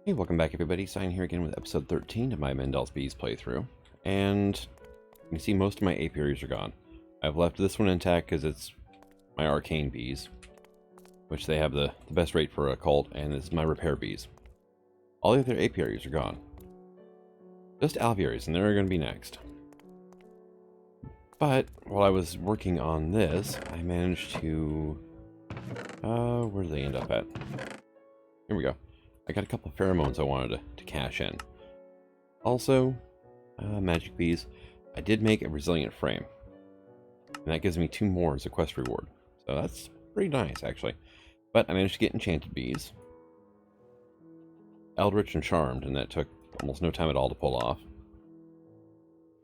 Hey, welcome back everybody. Sign here again with episode 13 of my Mendel's Bees playthrough. And you can see most of my apiaries are gone. I've left this one intact because it's my arcane bees, which they have the best rate for a cult, and this is my repair bees. All the other apiaries are gone. Just alvearies, and they're going to be next. But while I was working on this, I managed to... where did they end up at? Here we go. I got a couple of pheromones I wanted to cash in. Also, magic bees. I did make a resilient frame. And that gives me 2 more as a quest reward. So that's pretty nice, actually. But I managed to get enchanted bees. Eldritch and Charmed, and that took almost no time at all to pull off.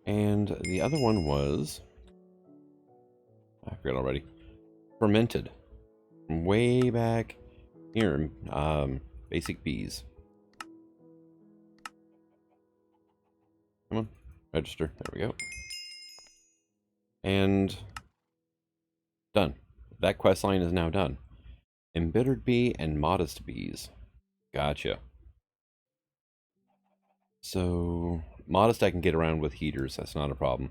And the other one was... I forgot already. Fermented. From way back here. Basic bees. Come on, register. There we go. And done. That quest line is now done. Embittered bee and modest bees. Gotcha. So modest I can get around with heaters. That's not a problem.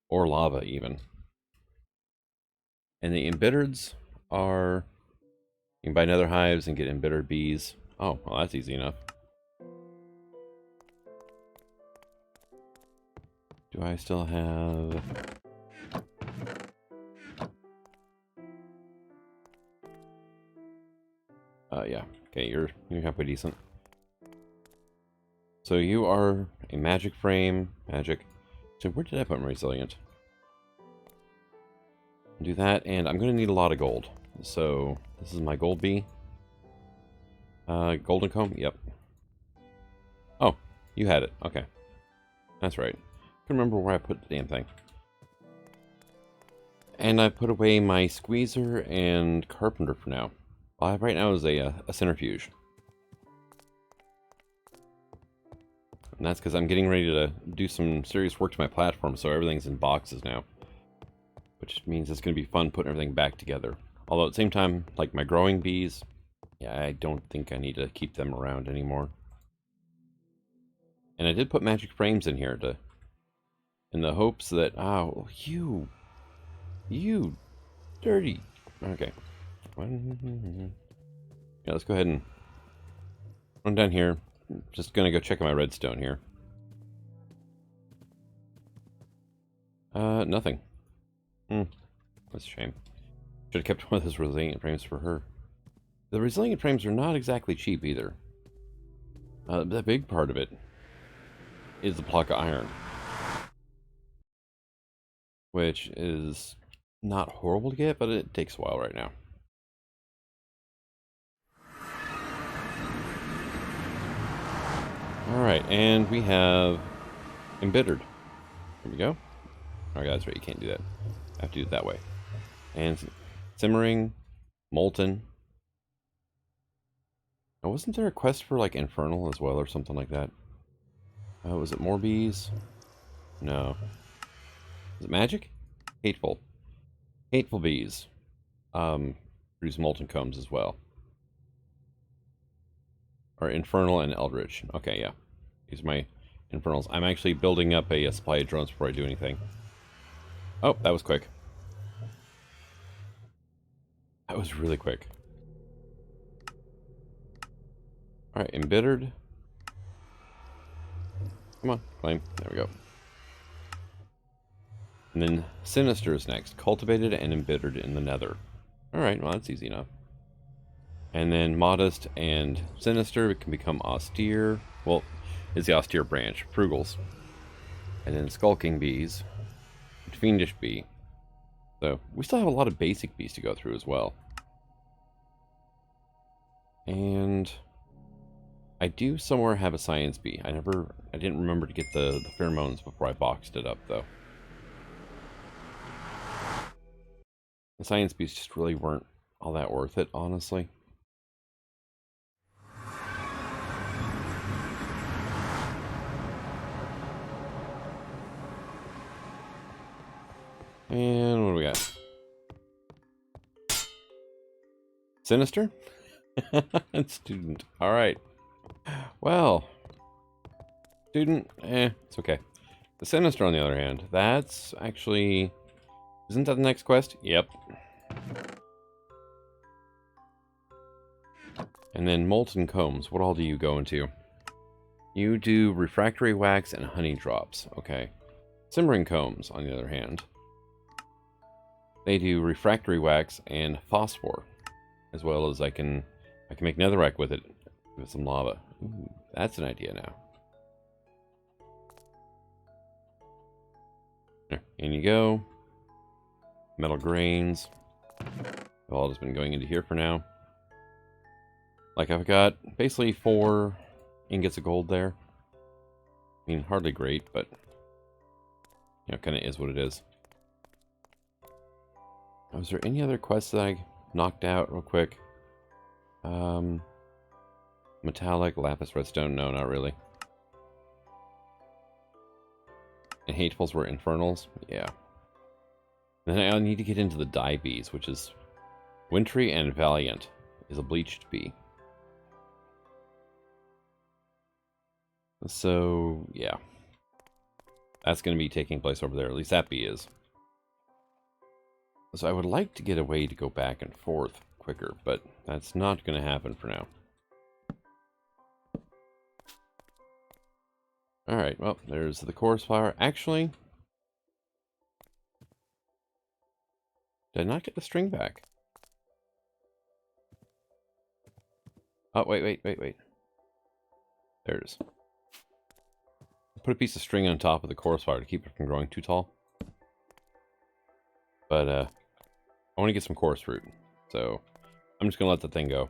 Or lava even. And the embittereds are... You can buy nether hives and get embittered bees. Oh, well, that's easy enough. Do I still have... yeah. Okay, you're halfway decent. So you are a magic frame. Magic. So where did I put my resilient? Do that, and I'm going to need a lot of gold. So this is my gold bee. Golden comb? Yep. Oh, you had it. Okay. That's right. I can remember where I put the damn thing. And I put away my squeezer and carpenter for now. All I have right now is a centrifuge. And that's because I'm getting ready to do some serious work to my platform, so everything's in boxes now. Which means it's going to be fun putting everything back together. Although at the same time, like my growing bees, yeah, I don't think I need to keep them around anymore. And I did put magic frames in here in the hopes that, oh, you dirty. Okay. Yeah, let's go ahead and run down here. Just gonna go check my redstone here. Nothing. That's a shame. Should have kept one of those resilient frames for her. The resilient frames are not exactly cheap either. The big part of it is the block of iron, which is not horrible to get, but it takes a while right now. Alright, and we have embittered. Here we go. Alright, that's right, you can't do that. I have to do it that way. And simmering, molten. Now, wasn't there a quest for like infernal as well or something like that? Was it more bees? No. Is it magic? Hateful. Hateful bees. Produce molten combs as well. Or infernal and eldritch. Okay, yeah. These are my infernals. I'm actually building up a supply of drones before I do anything. Oh, that was quick. That was really quick. Alright, embittered. Come on, claim. There we go. And then sinister is next. Cultivated and embittered in the nether. Alright, well that's easy enough. And then modest and sinister can become austere. Well, it's the austere branch. Frugals. And then skulking bees. Fiendish bee. So we still have a lot of basic bees to go through as well. And I do somewhere have a science bee. I didn't remember to get the pheromones before I boxed it up though. The science bees just really weren't all that worth it, honestly. And what do we got? Sinister? And student. Alright. Well, student, it's okay. The Sinister, on the other hand, that's actually... Isn't that the next quest? Yep. And then Molten Combs, what all do you go into? You do Refractory Wax and Honey Drops, okay. Simmering Combs, on the other hand, they do Refractory Wax and Phosphor, as well as I can make netherrack with it, with some lava. Ooh, that's an idea now. There, in you go. Metal grains. They've all just been going into here for now. Like, I've got basically 4 ingots of gold there. I mean, hardly great, but, you know, kind of is what it is. Was there any other quests that I knocked out real quick? Metallic, lapis, redstone, no, not really. And hatefuls were infernals, yeah. Then I need to get into the dye bees, which is wintry and valiant, is a bleached bee. So, yeah. That's going to be taking place over there, at least that bee is. So I would like to get a way to go back and forth quicker, but that's not going to happen for now. Alright, well, there's the chorus flower. Actually, did I not get the string back? Oh, wait. There it is. Put a piece of string on top of the chorus flower to keep it from growing too tall. But, I want to get some chorus fruit, so I'm just going to let the thing go.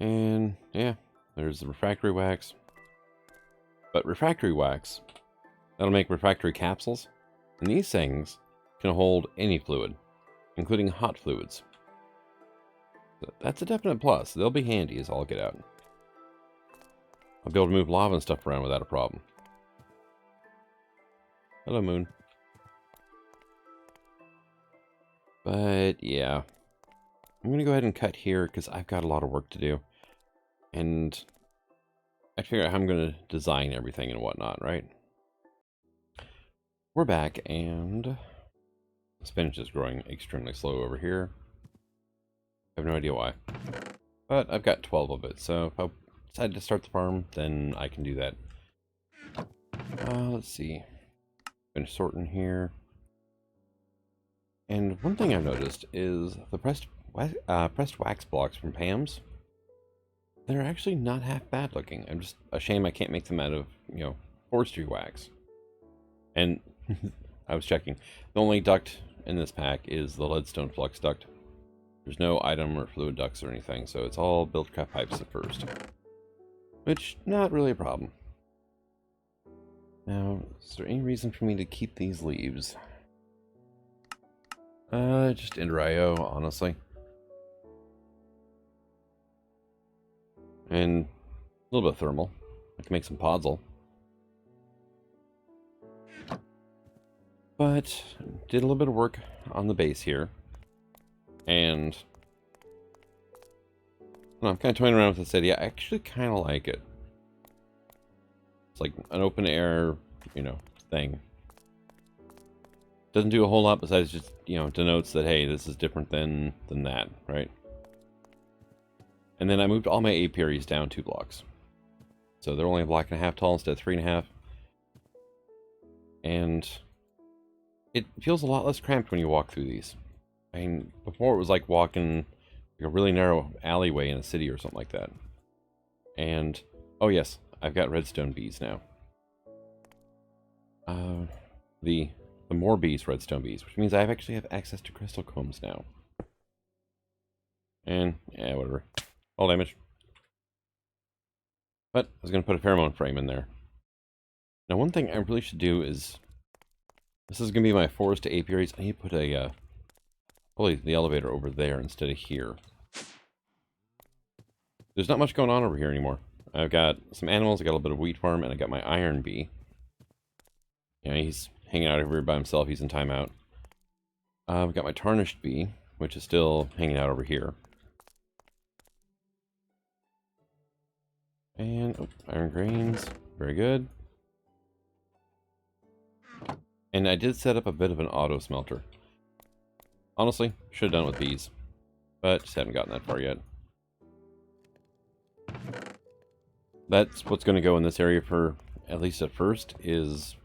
And, yeah, there's the refractory wax. But refractory wax, that'll make refractory capsules. And these things can hold any fluid, including hot fluids. So that's a definite plus. They'll be handy as all get out. I'll be able to move lava and stuff around without a problem. Hello, Moon. But, yeah. I'm going to go ahead and cut here because I've got a lot of work to do. And I figure out how I'm going to design everything and whatnot, right? We're back, and spinach is growing extremely slow over here. I have no idea why. But I've got 12 of it, so if I decide to start the farm, then I can do that. Let's see. Finish sorting here. And one thing I've noticed is the pressed wax blocks from Pam's, they're actually not half bad looking. I'm just ashamed I can't make them out of, you know, forestry wax. And I was checking. The only duct in this pack is the leadstone flux duct. There's no item or fluid ducts or anything, so it's all buildcraft pipes at first. Which, not really a problem. Now, is there any reason for me to keep these leaves? Just Ender IO, honestly. And a little bit of thermal. I can make some podzol. But did a little bit of work on the base here. And well, I'm kind of toying around with this idea. I actually kind of like it. It's like an open air, you know, thing. Doesn't do a whole lot besides just, you know, denotes that, hey, this is different than that, right? And then I moved all my apiaries down 2 blocks. So they're only a block and a half tall instead of 3.5. And it feels a lot less cramped when you walk through these. I mean, before it was like walking like a really narrow alleyway in a city or something like that. And, oh yes, I've got redstone bees now. The more bees, redstone bees, which means I actually have access to crystal combs now. And, yeah, whatever. All damage. But I was going to put a pheromone frame in there. Now, one thing I really should do is... This is going to be my forest to apiaries. I need to put a... probably the elevator over there instead of here. There's not much going on over here anymore. I've got some animals, I got a little bit of wheat farm, and I got my iron bee. Yeah, he's hanging out over here by himself. He's in timeout. I've got my tarnished bee, which is still hanging out over here. And oh, iron grains. Very good. And I did set up a bit of an auto smelter. Honestly, should have done it with bees. But just haven't gotten that far yet. That's what's going to go in this area for, at least at first, is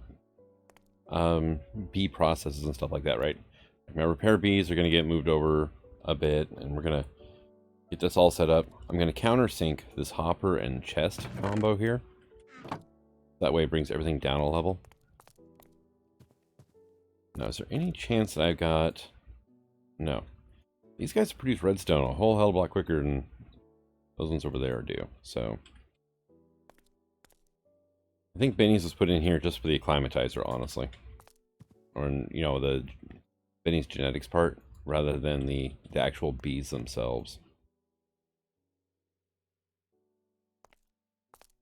bee processes and stuff like that, right? My repair bees are going to get moved over a bit, and we're going to get this all set up. I'm going to countersink this hopper and chest combo here. That way it brings everything down a level. Now, is there any chance that I've got... No. These guys produce redstone a whole hell of a lot quicker than those ones over there do, so... I think Benny's was put in here just for the acclimatizer, honestly. Or, you know, the Benny's genetics part, rather than the actual bees themselves.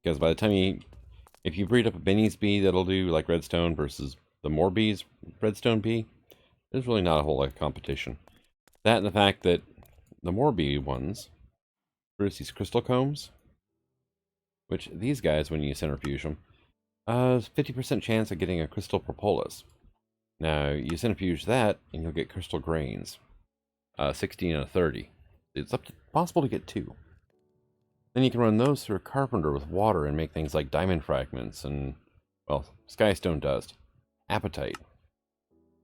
Because by the time if you breed up a Benny's bee, that'll do like redstone versus the more bees redstone bee, there's really not a whole lot of competition. That and the fact that the more bee ones produce these crystal combs, which these guys, when you centrifuge them, 50% chance of getting a crystal propolis. Now, you centrifuge that, and you'll get crystal grains. 16 and a 30. It's possible to get 2. Then you can run those through a carpenter with water and make things like diamond fragments and, well, skystone dust, apatite,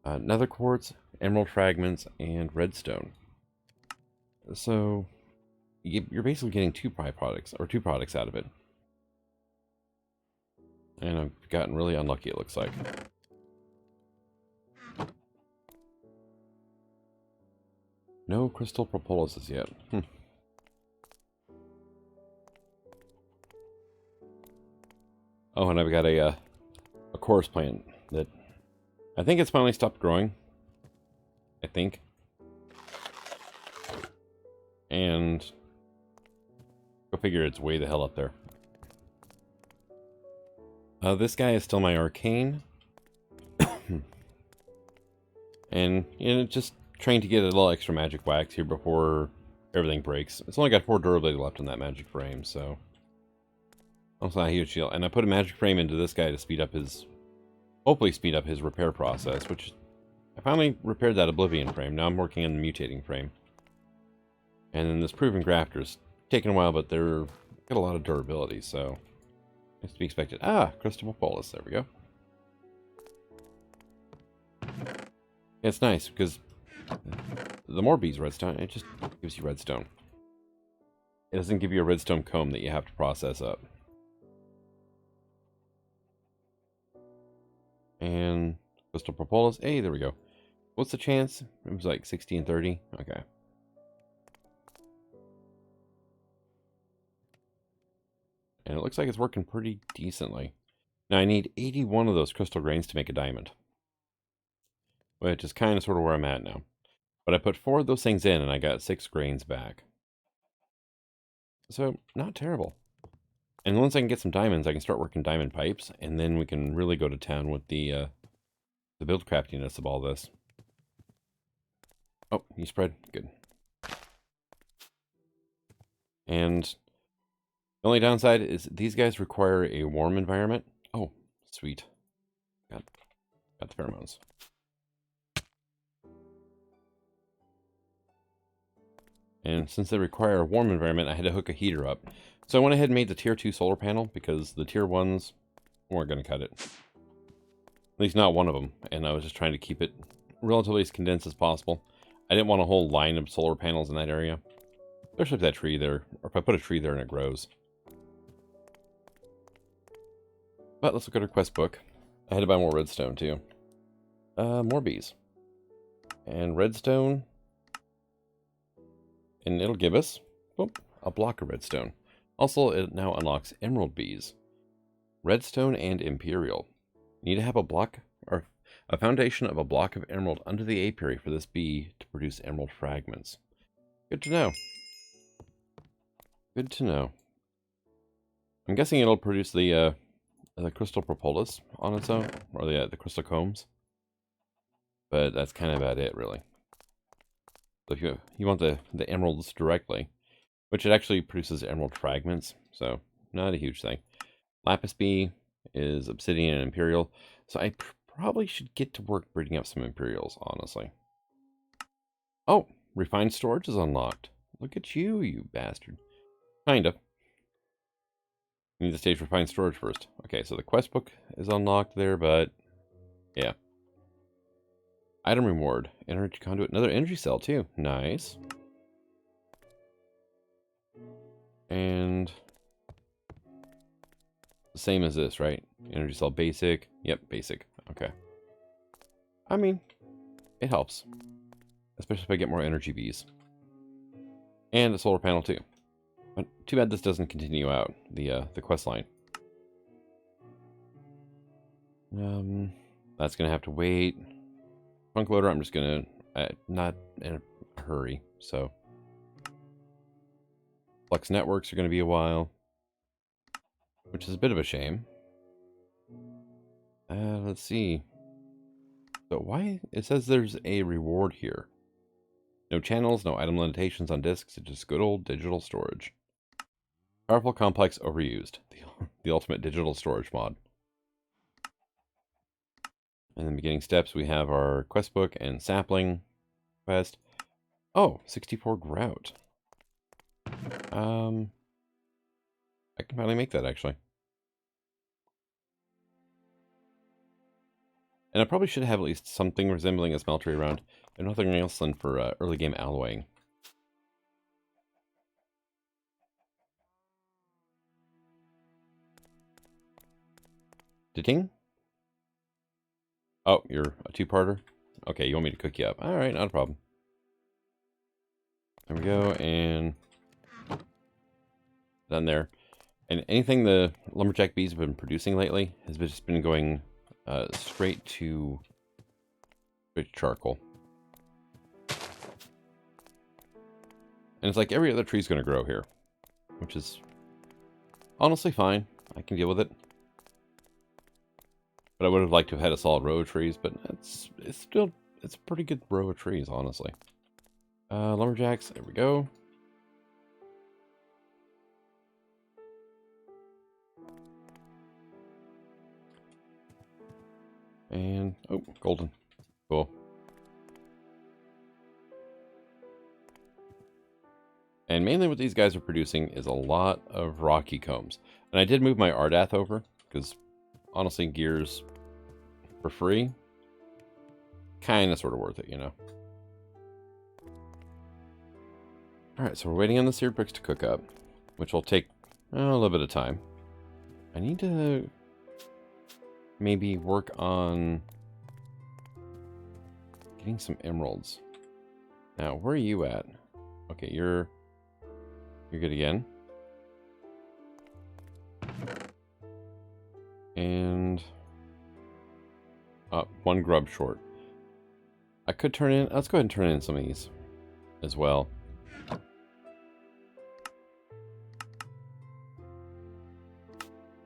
nether quartz, emerald fragments, and redstone. So, you're basically getting 2 byproducts, or 2 products out of it. And I've gotten really unlucky, it looks like. No crystal propolises yet. Oh, and I've got a chorus plant that I think it's finally stopped growing. I think. And go figure, it's way the hell up there. This guy is still my arcane. And, you know, just trying to get a little extra magic wax here before everything breaks. It's only got 4 durability left in that magic frame, so... Also not a huge deal. And I put a magic frame into this guy to speed up his... Hopefully speed up his repair process, which... I finally repaired that Oblivion frame. Now I'm working on the mutating frame. And then this Proven Grafter's taken a while, but they're got a lot of durability, so... It's to be expected. Ah! Crystal Propolis. There we go. Yeah, it's nice, because... The more bees redstone, it just gives you redstone. It doesn't give you a redstone comb that you have to process up. And crystal propolis. Hey, there we go. What's the chance? It was like 1630. Okay. And it looks like it's working pretty decently. Now I need 81 of those crystal grains to make a diamond. Which is kind of sort of where I'm at now. But I put 4 of those things in and I got 6 grains back. So, not terrible. And once I can get some diamonds, I can start working diamond pipes, and then we can really go to town with the build craftiness of all this. Oh, you spread? Good. And the only downside is these guys require a warm environment. Oh, sweet. Got the pheromones. And since they require a warm environment, I had to hook a heater up. So I went ahead and made the tier 2 solar panel because the tier 1s weren't going to cut it. At least not one of them. And I was just trying to keep it relatively as condensed as possible. I didn't want a whole line of solar panels in that area. Especially if that tree there, or if I put a tree there and it grows. But let's look at our quest book. I had to buy more redstone too. More bees. And redstone. And it'll give us a block of redstone. Also, it now unlocks emerald bees. Redstone and imperial. You need to have a block, or a foundation of a block of emerald under the apiary for this bee to produce emerald fragments. Good to know. Good to know. I'm guessing it'll produce the crystal propolis on its own, or the crystal combs. But that's kind of about it, really. So if you want the emeralds directly, which it actually produces emerald fragments, so not a huge thing. Lapis bee is obsidian and imperial, so I probably should get to work breeding up some imperials, honestly. Oh, refined storage is unlocked. Look at you, you bastard. Kinda. Need the stage refined storage first. Okay, so the quest book is unlocked there, but yeah. Item reward. Energy conduit. Another energy cell, too. Nice. And the same as this, right? Energy cell basic. Yep, basic. Okay. I mean, it helps. Especially if I get more energy bees. And a solar panel, too. But too bad this doesn't continue out, the quest line. That's going to have to wait. Trunk loader, I'm just going to... not in a hurry, so... Flux networks are going to be a while. Which is a bit of a shame. Let's see. So why... It says there's a reward here. No channels, no item limitations on disks, it's just good old digital storage. Powerful, complex, overused. The ultimate digital storage mod. And then beginning steps, we have our quest book and sapling quest. Oh, 64 grout. I can finally make that, actually. And I probably should have at least something resembling a smeltery around. And nothing else than for early game alloying. Ding? Oh, you're a two-parter? Okay, you want me to cook you up. Alright, not a problem. There we go, and... done there. And anything the lumberjack bees have been producing lately has just been going straight to charcoal. And it's like every other tree's going to grow here, which is honestly fine. I can deal with it. But I would have liked to have had a solid row of trees, but it's a pretty good row of trees, honestly. Lumberjacks, there we go. And, oh, golden. Cool. And mainly what these guys are producing is a lot of rocky combs. And I did move my Ardath over, because honestly, gears for free, kind of sort of worth it, you know. Alright, so we're waiting on the seared bricks to cook up, which will take a little bit of time. I need to maybe work on getting some emeralds. Now, where are you at? Okay, you're good again. And one grub short. I could turn in, let's go ahead and turn in some of these as well.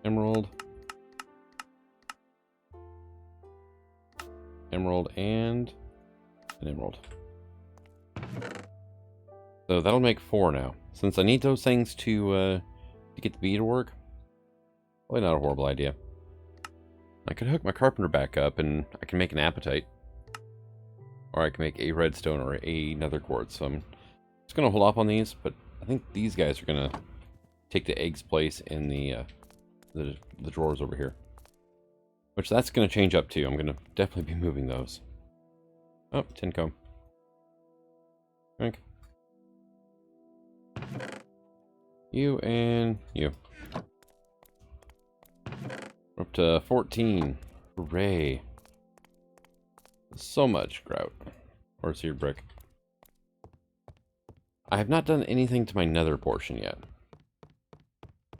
Emerald. Emerald and an emerald. So that'll make 4 now. Since I need those things to get the bee to work, probably not a horrible idea. I could hook my carpenter back up and I can make an apatite. Or I can make a redstone or a nether quartz. So I'm just going to hold off on these, but I think these guys are going to take the egg's place in the drawers over here. Which that's going to change up too. I'm going to definitely be moving those. Oh, tin comb. Okay. You and you. We're up to 14. Hooray. So much grout. Or seared brick. I have not done anything to my nether portion yet.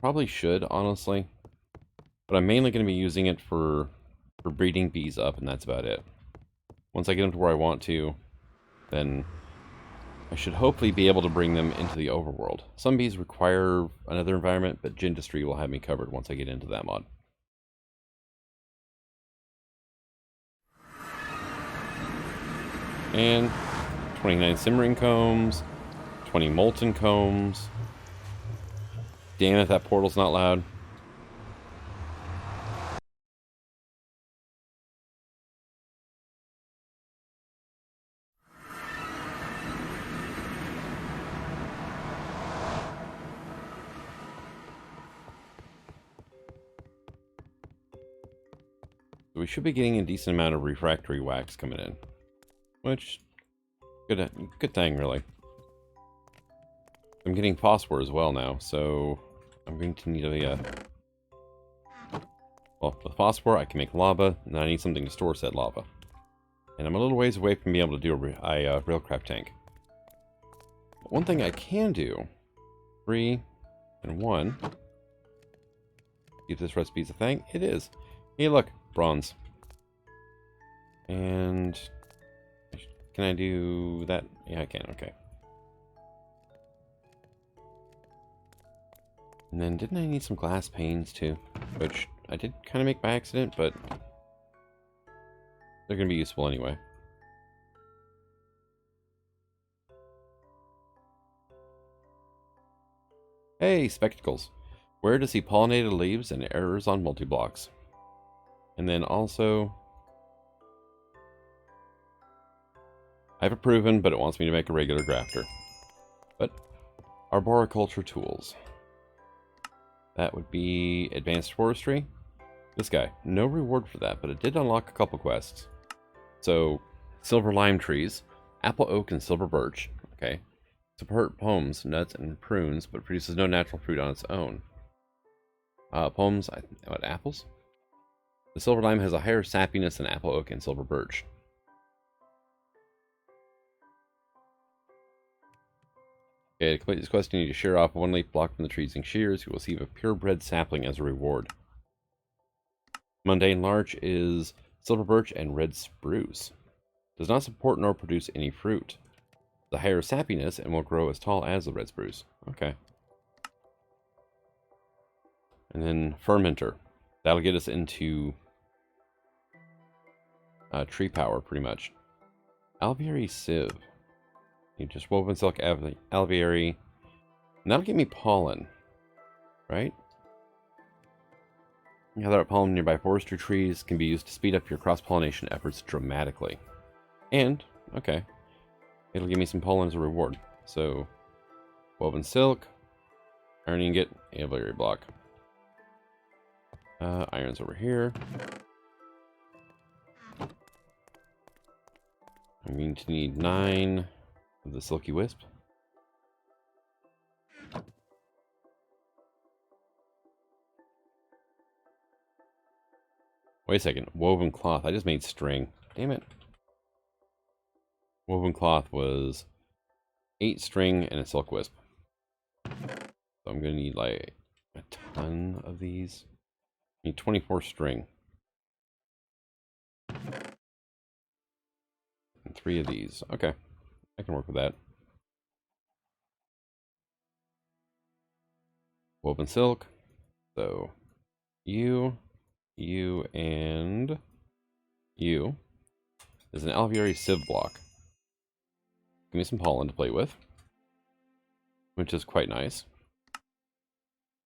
Probably should, honestly. But I'm mainly going to be using it for breeding bees up, and that's about it. Once I get them to where I want to, then I should hopefully be able to bring them into the overworld. Some bees require another environment, but Gindustry will have me covered once I get into that mod. And 29 simmering combs, 20 molten combs. damn it, that portal's not loud. So we should be getting a decent amount of refractory wax coming in. Which, good thing, really. I'm getting phosphor as well now, so I'm going to need a... well, with phosphor, I can make lava, and I need something to store said lava. And I'm a little ways away from being able to do a railcraft tank. But one thing I can do, 3 and 1, see if this recipe's a thing. It is. Hey, look, bronze. And can I do that? Yeah, I can. Okay. And then didn't I need some glass panes too? Which I did kind of make by accident, but they're going to be useful anyway. Hey, spectacles. Where to see pollinated leaves and errors on multi-blocks. And then also, I have a proven, but it wants me to make a regular grafter. But arboriculture tools. That would be advanced forestry. This guy, no reward for that, but it did unlock a couple quests. So, silver lime trees, apple oak and silver birch. Okay. Support pomes, nuts, and prunes, but produces no natural fruit on its own. Pomes, what, apples? The silver lime has a higher sappiness than apple oak and silver birch. Okay, to complete this quest, you need to shear off one leaf block from the tree using shears. You will receive a purebred sapling as a reward. Mundane larch is silver birch and red spruce. Does not support nor produce any fruit. The higher sappiness and will grow as tall as the red spruce. Okay. And then fermenter. That'll get us into tree power, pretty much. Alveary sieve. You just woven silk alveary. And that'll give me pollen. Right? Gather up pollen nearby forestry trees can be used to speed up your cross-pollination efforts dramatically. And, okay, it'll give me some pollen as a reward. So, woven silk, iron ingot, alveary block. Iron's over here. I'm going to need 9 of the silky wisp. Wait a second. Woven cloth. I just made string. Damn it. Woven cloth was 8 string and a silk wisp. So I'm going to need like a ton of these. I need 24 string. And 3 of these. Okay. I can work with that. Woven silk. So you, and you. There's an alveary sieve block. Give me some pollen to play with, which is quite nice.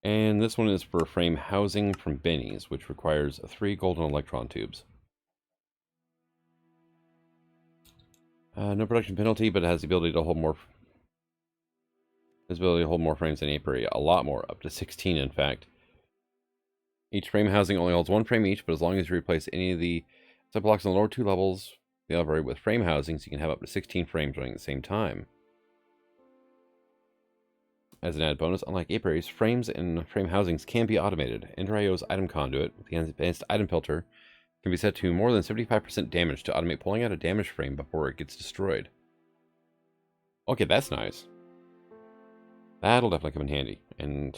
And this one is for frame housing from bennies, which requires 3 golden electron tubes. No production penalty, but it has the ability to hold more. Has the ability to hold more frames than apiary. A lot more, up to 16 in fact. Each frame housing only holds 1 frame each, but as long as you replace any of the subblocks in the lower 2 levels of the alveary with frame housings, you can have up to 16 frames running at the same time. As an added bonus, unlike apiaries, frames and frame housings can be automated. Ender IO's item conduit with the advanced item filter can be set to more than 75% damage to automate pulling out a damaged frame before it gets destroyed. Okay, that's nice. That'll definitely come in handy, and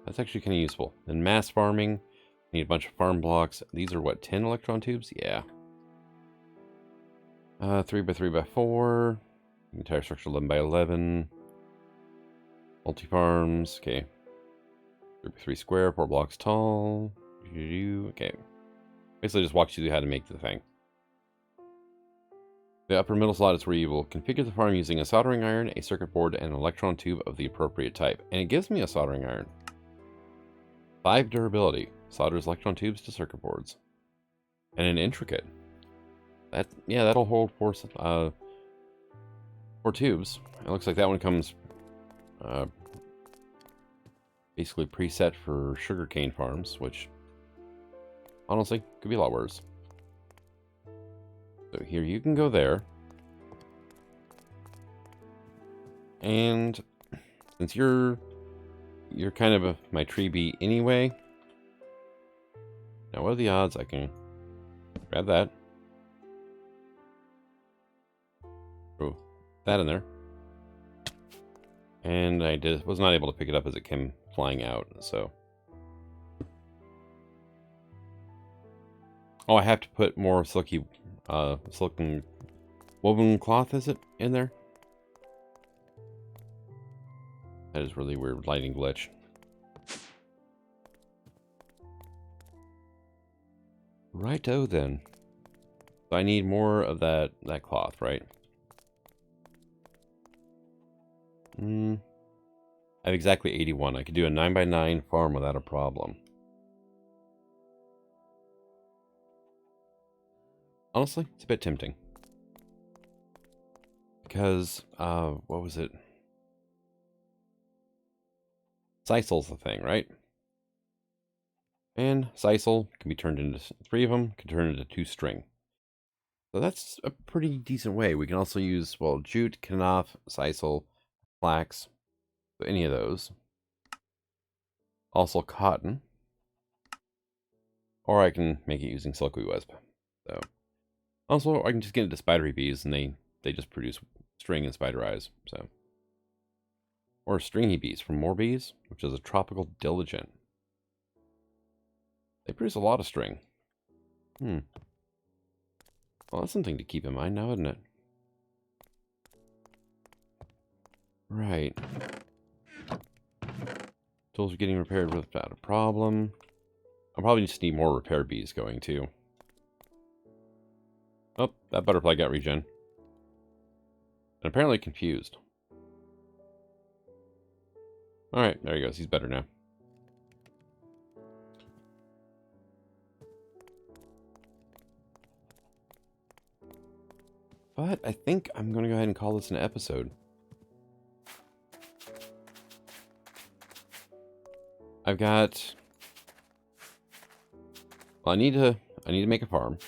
that's actually kind of useful. Then mass farming, need a bunch of farm blocks. These are what, 10 electron tubes? Yeah. 3 by 3 by 4. Entire structure 11 by 11. Multi-farms, okay. 3 by 3 square, 4 blocks tall. Okay. Basically just walks you through how to make the thing. The upper middle slot is where you will configure the farm using a soldering iron, a circuit board, and an electron tube of the appropriate type. And it gives me a soldering iron. 5 durability. Solders electron tubes to circuit boards. And an intricate. That'll hold 4 tubes. It looks like that one comes basically preset for sugarcane farms, which honestly could be a lot worse. So here you can go there. And since you're kind of my tree bee anyway. Now what are the odds I can grab that? Throw that in there. And I was not able to pick it up as it came flying out, so. Oh, I have to put more silky silken woven cloth, is it, in there? That is really weird lighting glitch. Righto then. So I need more of that cloth, right? I have exactly 81. I could do a 9x9 farm without a problem. Honestly, it's a bit tempting. Because, what was it? Sisel's the thing, right? And sisal can be turned into 3 of them, can turn into 2 string. So that's a pretty decent way. We can also use, well, jute, knaf, sisal, flax, so any of those. Also cotton. Or I can make it using silkweed wisp. So also I can just get into spidery bees and they just produce string and spider eyes. So or stringy bees from more bees, which is a tropical diligent. They produce a lot of string. Well, that's something to keep in mind now, isn't it? Right. Tools are getting repaired without a problem. I'll probably just need more repair bees going, too. Oh, that butterfly got regen. And apparently confused. Alright, there he goes. He's better now. But I think I'm going to go ahead and call this an episode. I've got... Well, I need to make a farm.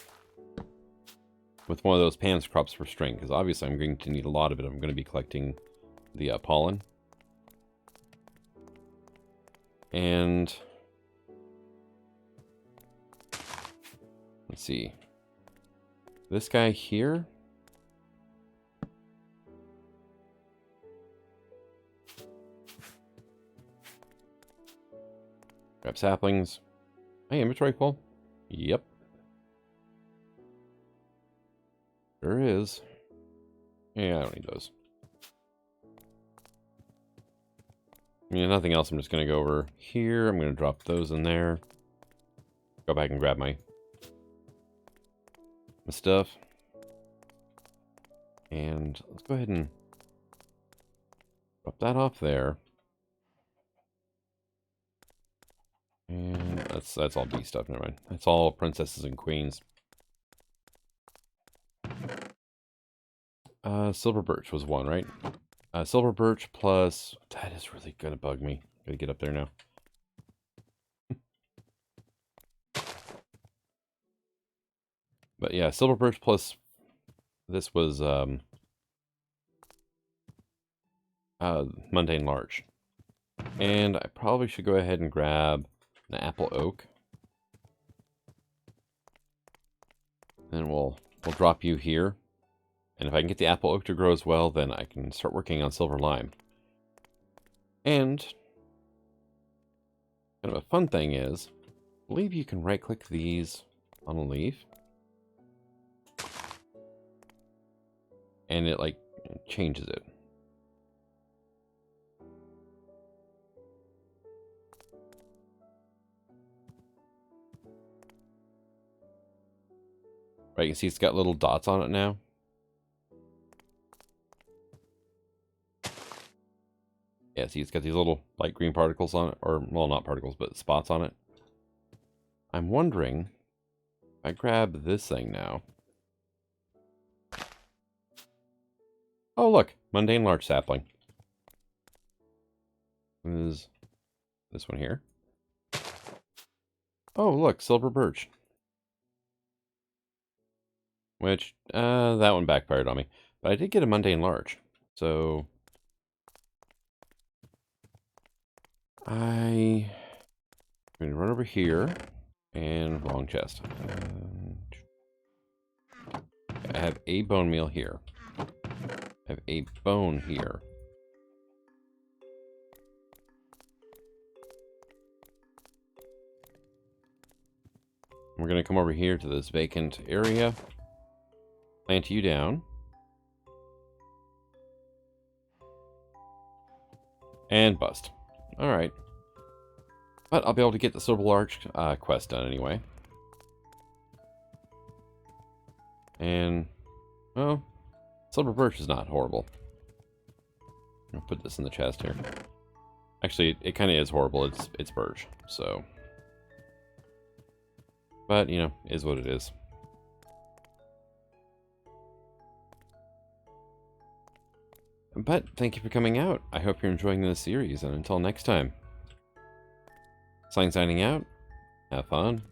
With one of those pans crops for string. Because obviously I'm going to need a lot of it. I'm going to be collecting the pollen. And... Let's see. This guy here... Grab saplings. Hey, inventory full? Yep. Sure is. Yeah, I don't need those. I mean, nothing else. I'm just going to go over here. I'm going to drop those in there. Go back and grab my stuff. And let's go ahead and drop that off there. And that's all bee stuff, never mind. That's all princesses and queens. Silver birch was one, right? Silver birch plus... That is really gonna bug me. Gotta get up there now. But yeah, silver birch plus... This was, mundane larch. And I probably should go ahead and grab an apple oak. Then we'll drop you here. And if I can get the apple oak to grow as well, then I can start working on silver lime. And kind of a fun thing is, I believe you can right-click these on a leaf. And it, like, changes it. Right, you can see it's got little dots on it now. Yeah, see, it's got these little light green particles on it. Or, well, not particles, but spots on it. I'm wondering, if I grab this thing now. Oh, look, mundane larch sapling. Is this one here? Oh, look, silver birch. Which, that one backfired on me. But I did get a mundane larch. So, I'm going to run over here. And wrong chest. I have a bone meal here. I have a bone here. We're going to come over here to this vacant area. Plant you down. And bust. Alright. But I'll be able to get the Silver Larch quest done anyway. And, well, silver birch is not horrible. I'll put this in the chest here. Actually, it kind of is horrible. It's birch, so. But, you know, is what it is. But thank you for coming out. I hope you're enjoying this series, and until next time. Signing out. Have fun.